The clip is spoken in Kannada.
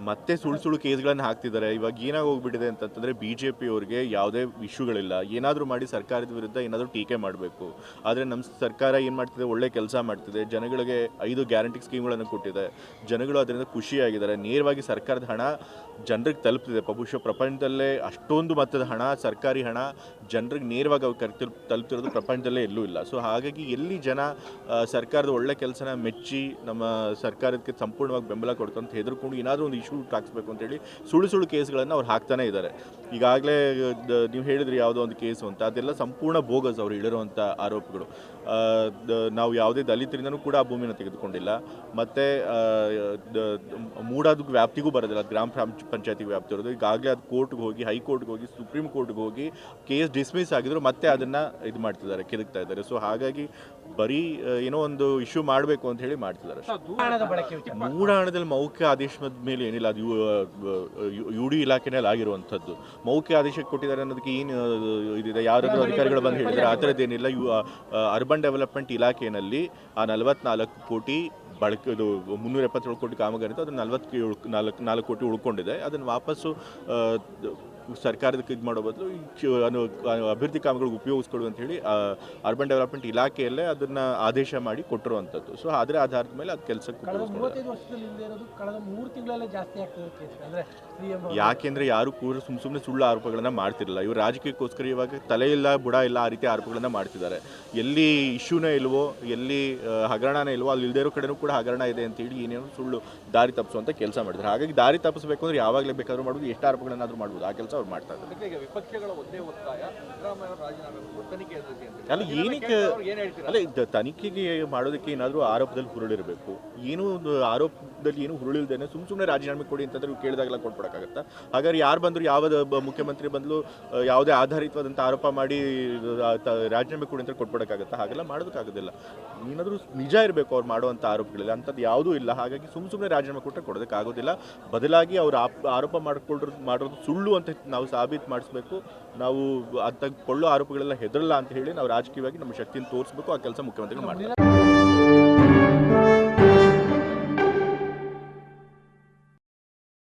ಮತ್ತೆ ಸುಳ್ಳು ಕೇಸ್ಗಳನ್ನು ಹಾಕ್ತಿದ್ದಾರೆ. ಇವಾಗ ಏನಾಗಿ ಹೋಗ್ಬಿಟ್ಟಿದೆ ಅಂತಂತಂದರೆ BJP ಅವ್ರಿಗೆ ಯಾವುದೇ ಇಶ್ಯೂಗಳಿಲ್ಲ, ಏನಾದರೂ ಮಾಡಿ ಸರ್ಕಾರದ ವಿರುದ್ಧ ಏನಾದರೂ ಟೀಕೆ ಮಾಡಬೇಕು. ಆದರೆ ನಮ್ಮ ಸರ್ಕಾರ ಏನು ಮಾಡ್ತಿದೆ, ಒಳ್ಳೆ ಕೆಲಸ ಮಾಡ್ತಿದೆ, ಜನಗಳಿಗೆ 5 ಗ್ಯಾರಂಟಿ ಸ್ಕೀಮ್ಗಳನ್ನು ಕೊಟ್ಟಿದೆ, ಜನಗಳು ಅದರಿಂದ ಖುಷಿಯಾಗಿದ್ದಾರೆ. ನೇರವಾಗಿ ಸರ್ಕಾರದ ಹಣ ಜನರಿಗೆ ತಲುಪ್ತಿದೆ. ಬಹುಶಃ ಪ್ರಪಂಚದಲ್ಲೇ ಅಷ್ಟೊಂದು ಮೊತ್ತದ ಹಣ, ಸರ್ಕಾರಿ ಹಣ ಜನರಿಗೆ ನೇರವಾಗಿ ಅವ್ರು ತಲುಪ್ತಿರೋದು ಪ್ರಪಂಚದಲ್ಲೇ ಎಲ್ಲೂ ಇಲ್ಲ. ಸೊ ಹಾಗಾಗಿ ಎಲ್ಲಿ ಜನ ಸರ್ಕಾರದ ಒಳ್ಳೆ ಕೆಲಸನ ಮೆಚ್ಚಿ ನಮ್ಮ ಸರ್ಕಾರಕ್ಕೆ ಸಂಪೂರ್ಣವಾಗಿ ಬೆಂಬಲ ಕೊಡ್ಕೊಂತ ಹೆದರ್ಕೊಂಡು ಏನಾದರೂ ಒಂದು ಇಶ್ಯೂ ಹಾಕಿಸ್ಬೇಕು ಅಂತೇಳಿ ಸುಳ್ಳು ಕೇಸ್ಗಳನ್ನು ಅವ್ರು ಹಾಕ್ತಾನೆ ಇದ್ದಾರೆ. ಈಗಾಗಲೇ ನೀವು ಹೇಳಿದ್ರಿ ಯಾವುದೋ ಒಂದು ಕೇಸು ಅಂತ, ಅದೆಲ್ಲ ಸಂಪೂರ್ಣ ಬೋಗಸ್ ಅವ್ರು ಹೇಳಿರುವಂಥ ಆರೋಪಗಳು. ನಾವು ಯಾವುದೇ ದಲಿತರಿಂದನೂ ಕೂಡ ಆ ಭೂಮಿನ ತೆಗೆದುಕೊಂಡಿಲ್ಲ, ಮತ್ತು ಮೂಡಾದ ವ್ಯಾಪ್ತಿಗೂ ಬರೋದಿಲ್ಲ, ಗ್ರಾಮ ಪಂಚಾಯತಿಗೆ ವ್ಯಾಪ್ತಿ ಇರೋದು. ಈಗಾಗಲೇ ಅದು ಕೋರ್ಟ್ಗೆ ಹೋಗಿ, ಹೈಕೋರ್ಟ್ಗೆ ಹೋಗಿ, ಸುಪ್ರೀಂ ಕೋರ್ಟ್ಗೆ ಹೋಗಿ ಕೇಸ್ ಡಿಸ್ಮಿಸ್ ಆಗಿದ್ರು, ಮತ್ತೆ ಅದನ್ನು ಇದು ಮಾಡ್ತಿದ್ದಾರೆ, ಕೆದಕ್ತಾ ಇದ್ದಾರೆ. ಸೊ ಹಾಗಾಗಿ ಬರೀ ಏನೋ ಒಂದು ಇಶ್ಯೂ ಮಾಡಬೇಕು ಅಂತ ಹೇಳಿ ಮಾಡ್ತಿದ್ದಾರೆ. ಮೂಢ ಹಣದಲ್ಲಿ ಮೌಖಿಕ ಆದೇಶದ ಮೇಲೆ ಏನಿಲ್ಲ, ಅದು UD ಇಲಾಖೆನಲ್ಲಿ ಆಗಿರುವಂಥದ್ದು. ಮೌಖಿಕ ಆದೇಶಕ್ಕೆ ಕೊಟ್ಟಿದ್ದಾರೆ ಅನ್ನೋದಕ್ಕೆ ಏನು ಇದಿದೆ, ಯಾರಾದರೂ ಅಧಿಕಾರಿಗಳು ಬಂದು ಹೇಳಿದರೆ ಆ ಥರದ್ದೇನಿಲ್ಲ. ಅರ್ಬನ್ ಡೆವಲಪ್ಮೆಂಟ್ ಇಲಾಖೆಯಲ್ಲಿ ಆ 44 ಕೋಟಿ ಇದು 377 ಕೋಟಿ ಕಾಮಗಾರಿ ಇತ್ತು, ಅದನ್ನು 44 ಕೋಟಿ ಉಳ್ಕೊಂಡಿದೆ. ಅದನ್ನು ವಾಪಸ್ಸು ಸರ್ಕಾರದಕ್ಕೆ ಇದು ಮಾಡೋ ಬದಲು ಅಭಿವೃದ್ಧಿ ಕಾಮಗಳಿಗೆ ಉಪಯೋಗಿಸ್ಕೊಡು ಅಂತ ಹೇಳಿ ಅರ್ಬನ್ ಡೆವಲಪ್ಮೆಂಟ್ ಇಲಾಖೆಯಲ್ಲೇ ಅದನ್ನು ಆದೇಶ ಮಾಡಿ ಕೊಟ್ಟಿರುವಂಥದ್ದು. ಸೊ ಅದರ ಆಧಾರದ ಮೇಲೆ ಅದು ಕೆಲಸಕ್ಕೆ ಯಾಕೆಂದರೆ ಯಾರು ಕೂಡ ಸುಮ್ಮನೆ ಸುಳ್ಳು ಆರೋಪಗಳನ್ನು ಮಾಡ್ತಿರಲಿಲ್ಲ. ಇವರು ರಾಜಕೀಯಕ್ಕೋಸ್ಕರ ಇವಾಗ ತಲೆ ಇಲ್ಲ, ಬುಡ ಇಲ್ಲ, ಆ ರೀತಿ ಆರೋಪಗಳನ್ನು ಮಾಡ್ತಿದ್ದಾರೆ. ಎಲ್ಲಿ ಇಶ್ಯೂನೇ ಇಲ್ವೋ, ಎಲ್ಲಿ ಹಗರಣನೇ ಇಲ್ವೋ, ಅಲ್ಲಿ ಇಲ್ಲದೇ ಇರೋ ಕಡೆನೂ ಕೂಡ ಹಗರಣ ಇದೆ ಅಂತೇಳಿ ಏನೇನೋ ಸುಳ್ಳು ದಾರಿ ತಪ್ಪಿಸುವಂಥ ಕೆಲಸ ಮಾಡಿದ್ದಾರೆ. ಹಾಗಾಗಿ ದಾರಿ ತಪ್ಪಿಸಬೇಕು ಅಂದರೆ ಯಾವಾಗಲೇ ಬೇಕಾದರೂ ಮಾಡ್ಬೋದು, ಎಷ್ಟು ಆರೋಪಗಳನ್ನಾದರೂ ಮಾಡ್ಬೋದು. ಆ ಕೆಲಸ ಅವ್ರು ಮಾಡ್ತಾ ಇದ್ದಾರೆ. ಅಲ್ಲ ಏನಕ್ಕೆ ಅಲ್ಲ ತನಿಖೆಗೆ ಮಾಡೋದಕ್ಕೆ ಏನಾದರೂ ಆರೋಪದಲ್ಲಿ ಹುರುಳಿರಬೇಕು. ಏನೂ ಒಂದು ಆರೋಪದಲ್ಲಿ ಏನು ಹುರುಳಿಲ್ದೇನೆ ಸುಮ್ಮನೆ ರಾಜೀನಾಮೆ ಕೊಡಿ ಅಂತಂದ್ರೆ ಕೇಳಿದಾಗೆಲ್ಲ ಕೊಟ್ಬಿಡೋಕ್ಕಾಗತ್ತಾ? ಹಾಗಾದ್ರೆ ಯಾರು ಬಂದರೂ, ಯಾವ ಮುಖ್ಯಮಂತ್ರಿ ಬಂದಲು ಯಾವುದೇ ಆಧಾರಿತವಾದಂಥ ಆರೋಪ ಮಾಡಿ ರಾಜೀನಾಮೆ ಕೊಡಿ ಅಂತ ಕೊಟ್ಬಿಡೋಕ್ಕಾಗತ್ತಾ? ಹಾಗೆಲ್ಲ ಮಾಡೋದಕ್ಕಾಗೋದಿಲ್ಲ. ಏನಾದರೂ ನಿಜ ಇರಬೇಕು ಅವ್ರು ಮಾಡುವಂಥ ಆರೋಪಗಳಿಲ್ಲ, ಅಂಥದ್ದು ಯಾವುದೂ ಇಲ್ಲ. ಹಾಗಾಗಿ ಸುಮ್ಮನೆ ರಾಜೀನಾಮೆ ಕೊಟ್ಟರೆ ಕೊಡೋದಕ್ಕಾಗೋದಿಲ್ಲ. ಬದಲಾಗಿ ಅವ್ರು ಆರೋಪ ಮಾಡೋದು ಸುಳ್ಳು ಅಂತ ನಾವು ಸಾಬೀತು ಮಾಡಿಸ್ಬೇಕು. ನಾವು ಅಂತ ಕೊಳ್ಳೋ ಆರೋಪಗಳೆಲ್ಲ ಹೆದರಲ್ಲ ಅಂತ ಹೇಳಿ ನಾವು ರಾಜಕೀಯವಾಗಿ ನಮ್ಮ ಶಕ್ತಿಯನ್ನು ತೋರಿಸ್ಬೇಕು. ಆ ಕೆಲಸ ಮುಖ್ಯಮಂತ್ರಿಗಳು ಮಾಡ್ತಾರೆ.